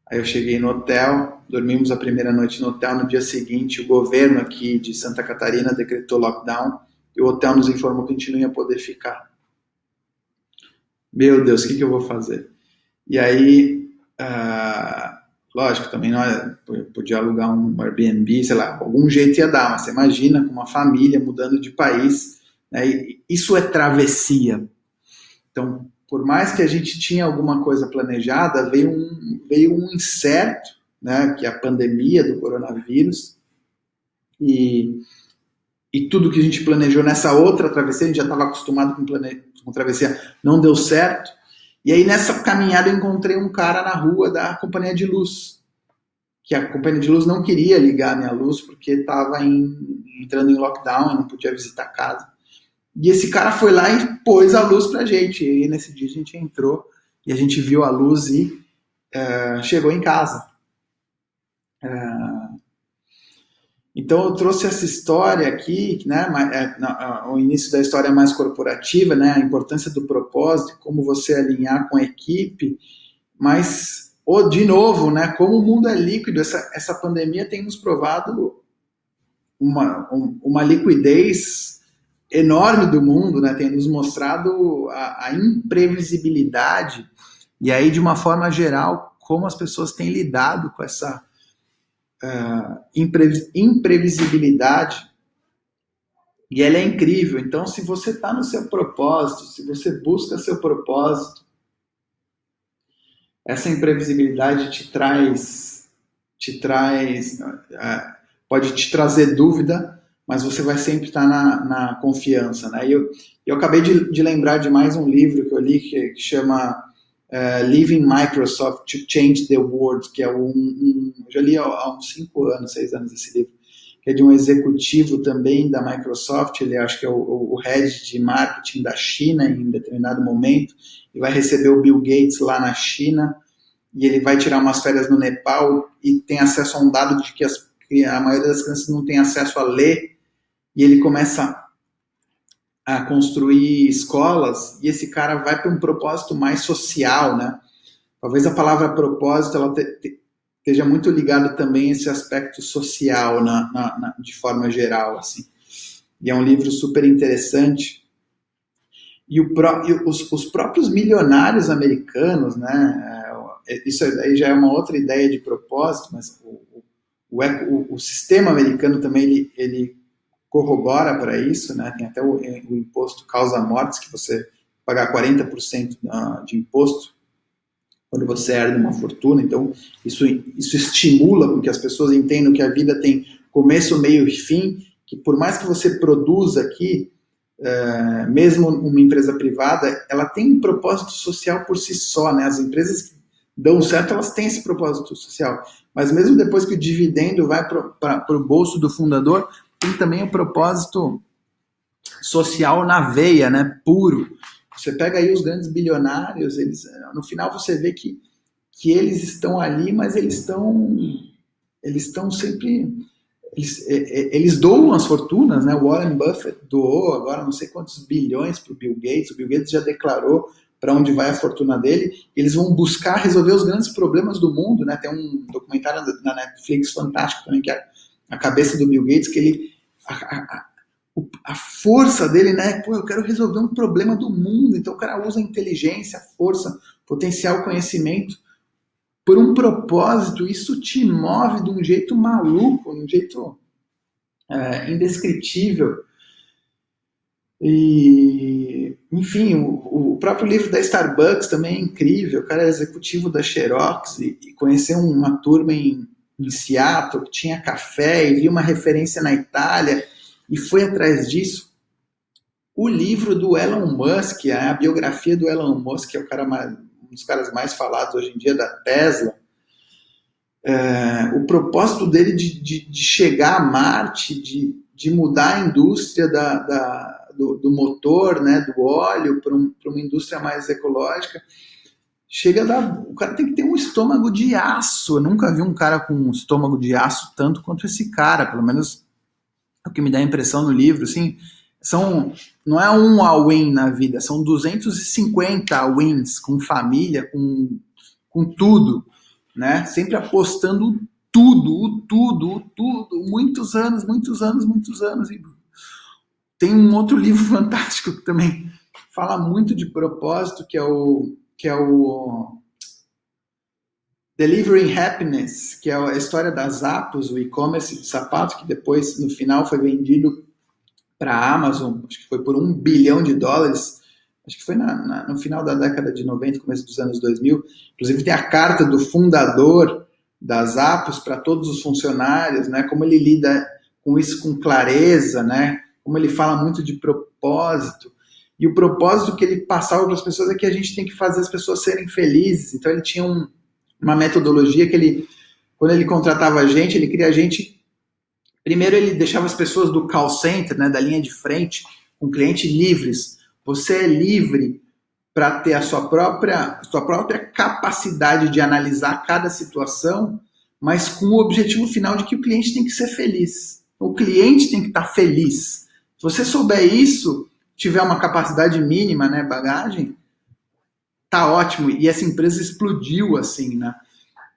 Aí eu cheguei no hotel, dormimos a primeira noite no hotel, no dia seguinte o governo aqui de Santa Catarina decretou lockdown e o hotel nos informou que a gente não ia poder ficar. Meu Deus, o que eu vou fazer? E aí, lógico, também nós podia alugar um Airbnb, sei lá, algum jeito ia dar, mas você imagina com uma família mudando de país, né? E isso é travessia. Então, por mais que a gente tinha alguma coisa planejada, veio um incerto, né, que é a pandemia do coronavírus, e tudo que a gente planejou nessa outra travessia, a gente já estava acostumado com travessia, não deu certo. E aí nessa caminhada eu encontrei um cara na rua da companhia de luz, que a companhia de luz não queria ligar a minha luz porque estava entrando em lockdown e não podia visitar a casa. E esse cara foi lá e pôs a luz pra gente. E aí, nesse dia a gente entrou e a gente viu a luz e chegou em casa. Então eu trouxe essa história aqui, né, o início da história mais corporativa, né, a importância do propósito, como você alinhar com a equipe, mas, de novo, né, como o mundo é líquido, essa pandemia tem nos provado uma liquidez enorme do mundo, né, tem nos mostrado a imprevisibilidade, e aí de uma forma geral, como as pessoas têm lidado com essa imprevisibilidade, e ela é incrível. Então, se você está no seu propósito, se você busca seu propósito, essa imprevisibilidade pode te trazer dúvida, mas você vai sempre estar na confiança, né? Eu acabei de lembrar de mais um livro que eu li que chama Leaving Microsoft to Change the World, que é eu já li há uns 5 anos, 6 anos esse livro, que é de um executivo também da Microsoft, ele acho que é o head de marketing da China em determinado momento, e vai receber o Bill Gates lá na China, e ele vai tirar umas férias no Nepal e tem acesso a um dado de que a maioria das crianças não tem acesso a ler, e ele começa a construir escolas, e esse cara vai para um propósito mais social, né? Talvez a palavra propósito ela esteja muito ligada também a esse aspecto social de forma geral, assim. E é um livro super interessante. E os próprios milionários americanos, né? Isso aí já é uma outra ideia de propósito, mas o sistema americano também ele corrobora para isso, né? Tem até o imposto causa-mortes, que você pagar 40% de imposto quando você herda uma fortuna. Então, isso estimula com que as pessoas entendam que a vida tem começo, meio e fim, que por mais que você produza aqui, mesmo uma empresa privada, ela tem um propósito social por si só, né? As empresas que dão certo, elas têm esse propósito social. Mas mesmo depois que o dividendo vai para o bolso do fundador, tem também o propósito social na veia, né? Puro. Você pega aí os grandes bilionários, no final você vê que eles estão ali, mas eles estão sempre... Eles doam as fortunas, né? O Warren Buffett doou agora não sei quantos bilhões para o Bill Gates. O Bill Gates já declarou para onde vai a fortuna dele. Eles vão buscar resolver os grandes problemas do mundo, né? Tem um documentário na Netflix fantástico também, que é a cabeça do Bill Gates, que ele... A força dele, né? Pô, eu quero resolver um problema do mundo. Então o cara usa a inteligência, a força, potencial, conhecimento por um propósito. Isso te move de um jeito maluco, de um jeito indescritível. E, enfim, o próprio livro da Starbucks também é incrível. O cara é executivo da Xerox e conheceu uma turma em Seattle que tinha café e viu uma referência na Itália e foi atrás disso. O livro do Elon Musk, a biografia do Elon Musk, que é um dos caras mais falados hoje em dia da Tesla, o propósito dele de chegar a Marte, de mudar a indústria do motor, né, do óleo, para uma indústria mais ecológica, o cara tem que ter um estômago de aço. Eu nunca vi um cara com um estômago de aço tanto quanto esse cara, pelo menos é o que me dá a impressão no livro, assim, não é um all-in na vida, são 250 wins, com família, com tudo, né? Sempre apostando tudo, muitos anos. E tem um outro livro fantástico que também fala muito de propósito, que é o Delivering Happiness, que é a história da Zappos, o e-commerce de sapato, que depois, no final, foi vendido para a Amazon, acho que foi por $1 bilhão, acho que foi no final da década de 90, começo dos anos 2000. Inclusive tem a carta do fundador da Zappos para todos os funcionários, né, como ele lida com isso com clareza, né, como ele fala muito de propósito. E o propósito que ele passava para as pessoas é que a gente tem que fazer as pessoas serem felizes. Então ele tinha uma metodologia que quando ele contratava a gente, ele queria a gente... Primeiro ele deixava as pessoas do call center, né, da linha de frente, com o cliente livres. Você é livre para ter a sua própria capacidade de analisar cada situação, mas com o objetivo final de que o cliente tem que ser feliz. O cliente tem que estar feliz. Se você souber isso, tiver uma capacidade mínima, né, bagagem, tá ótimo. E essa empresa explodiu assim, né?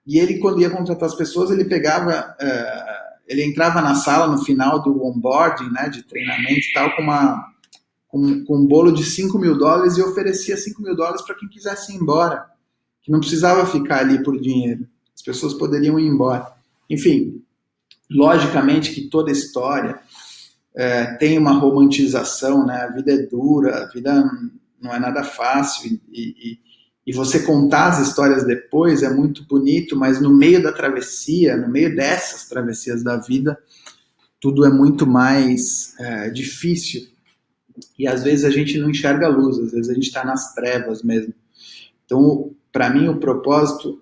E ele, quando ia contratar as pessoas, ele pegava... ele entrava na sala no final do onboarding, né, de treinamento e tal, com um bolo de $5 mil e oferecia $5 mil para quem quisesse ir embora, que não precisava ficar ali por dinheiro. As pessoas poderiam ir embora. Enfim, logicamente que toda história tem uma romantização, né? A vida é dura, a vida não é nada fácil e você contar as histórias depois é muito bonito, mas no meio da travessia, no meio dessas travessias da vida, tudo é muito mais difícil. E às vezes a gente não enxerga a luz, às vezes a gente está nas trevas mesmo. Então, para mim, o propósito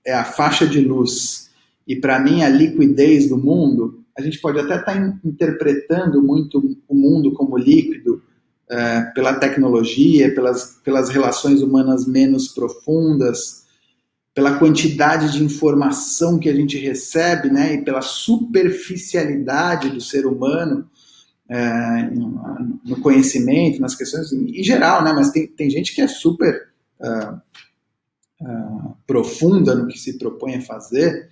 é a faixa de luz. E para mim, a liquidez do mundo, a gente pode até estar interpretando muito o mundo como líquido, pela tecnologia, pelas relações humanas menos profundas, pela quantidade de informação que a gente recebe, né, e pela superficialidade do ser humano no conhecimento, nas questões em geral, né, mas tem gente que é super profunda no que se propõe a fazer,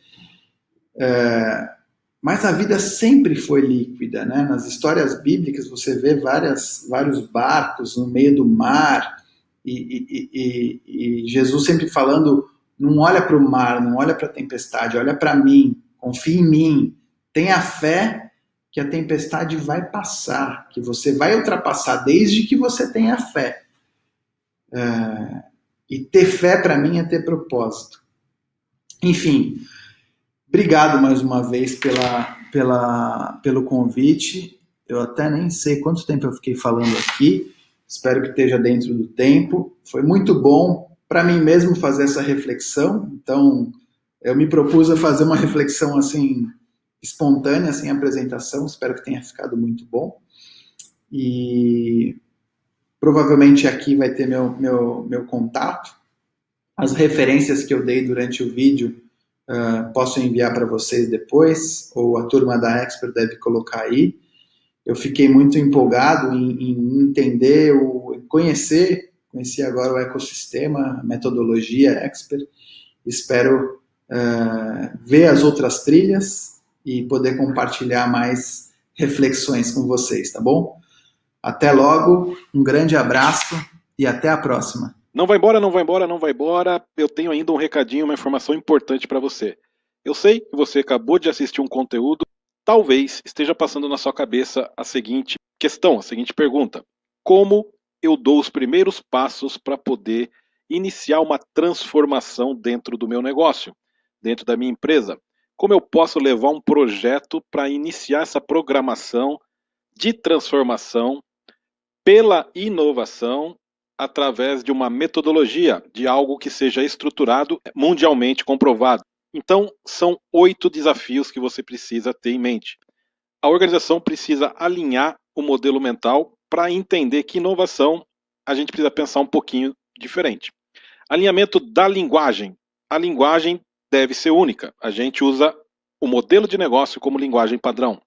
mas a vida sempre foi líquida, né? Nas histórias bíblicas você vê vários barcos no meio do mar e Jesus sempre falando, não olha para o mar, não olha para a tempestade, olha para mim, confia em mim, tenha fé que a tempestade vai passar, que você vai ultrapassar desde que você tenha fé. E ter fé, para mim, é ter propósito. Enfim, obrigado mais uma vez pelo convite. Eu até nem sei quanto tempo eu fiquei falando aqui. Espero que esteja dentro do tempo. Foi muito bom para mim mesmo fazer essa reflexão. Então, eu me propus a fazer uma reflexão assim espontânea, sem apresentação. Espero que tenha ficado muito bom. E provavelmente aqui vai ter meu contato. As referências que eu dei durante o vídeo posso enviar para vocês depois, ou a turma da Expert deve colocar aí. Eu fiquei muito empolgado em entender, conhecer agora o ecossistema, a metodologia Expert. Espero ver as outras trilhas e poder compartilhar mais reflexões com vocês, tá bom? Até logo, um grande abraço e até a próxima. Não vai embora, não vai embora, não vai embora. Eu tenho ainda um recadinho, uma informação importante para você. Eu sei que você acabou de assistir um conteúdo, talvez esteja passando na sua cabeça a seguinte questão, a seguinte pergunta: como eu dou os primeiros passos para poder iniciar uma transformação dentro do meu negócio, dentro da minha empresa? Como eu posso levar um projeto para iniciar essa programação de transformação pela inovação através de uma metodologia, de algo que seja estruturado, mundialmente comprovado? Então, são 8 desafios que você precisa ter em mente. A organização precisa alinhar o modelo mental para entender que inovação a gente precisa pensar um pouquinho diferente. Alinhamento da linguagem. A linguagem deve ser única. A gente usa o modelo de negócio como linguagem padrão.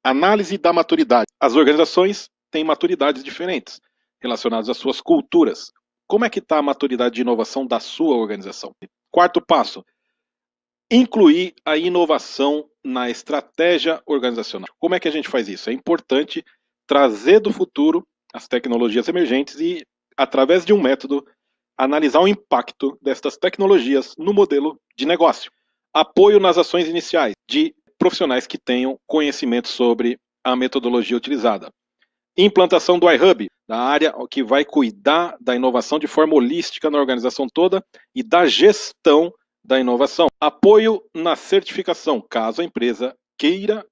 Análise da maturidade. As organizações têm maturidades diferentes, relacionadas às suas culturas. Como é que está a maturidade de inovação da sua organização? Quarto passo: incluir a inovação na estratégia organizacional. Como é que a gente faz isso? É importante trazer do futuro as tecnologias emergentes e, através de um método, analisar o impacto destas tecnologias no modelo de negócio. Apoio nas ações iniciais de profissionais que tenham conhecimento sobre a metodologia utilizada. Implantação do iHub, da área que vai cuidar da inovação de forma holística na organização toda e da gestão da inovação. Apoio na certificação, caso a empresa queira,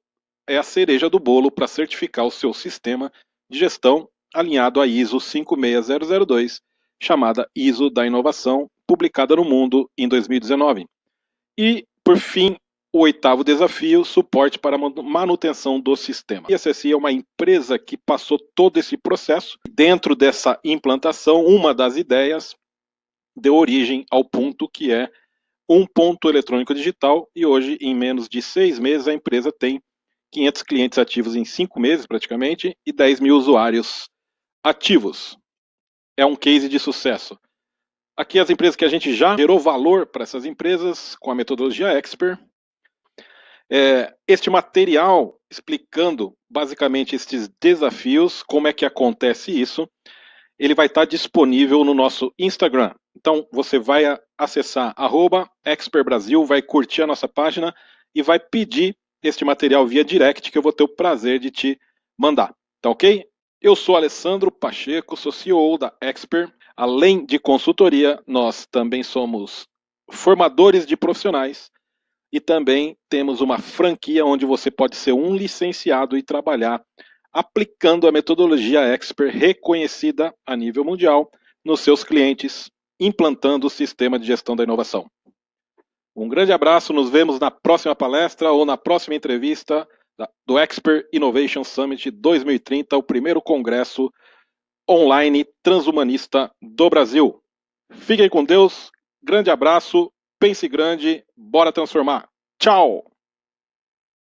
é a cereja do bolo para certificar o seu sistema de gestão alinhado à ISO 56002, chamada ISO da inovação, publicada no mundo em 2019. E, por fim, o 8º desafio: suporte para manutenção do sistema. A ISSI é uma empresa que passou todo esse processo. Dentro dessa implantação, uma das ideias deu origem ao ponto, que é um ponto eletrônico digital, e hoje, em menos de 6 meses, a empresa tem 500 clientes ativos em 5 meses, praticamente, e 10 mil usuários ativos. É um case de sucesso. Aqui as empresas que a gente já gerou valor para essas empresas com a metodologia Expert. Este material explicando basicamente estes desafios, como é que acontece isso, ele vai estar disponível no nosso Instagram. Então você vai acessar @expertbrasil, vai curtir a nossa página e vai pedir este material via direct, que eu vou ter o prazer de te mandar. Tá ok? Eu sou Alessandro Pacheco, sou CEO da Expert. Além de consultoria, nós também somos formadores de profissionais e também temos uma franquia onde você pode ser um licenciado e trabalhar aplicando a metodologia Expert, reconhecida a nível mundial, nos seus clientes, implantando o sistema de gestão da inovação. Um grande abraço, nos vemos na próxima palestra ou na próxima entrevista do Expert Innovation Summit 2030, o primeiro congresso online transhumanista do Brasil. Fiquem com Deus, grande abraço, pense grande, bora transformar. Tchau!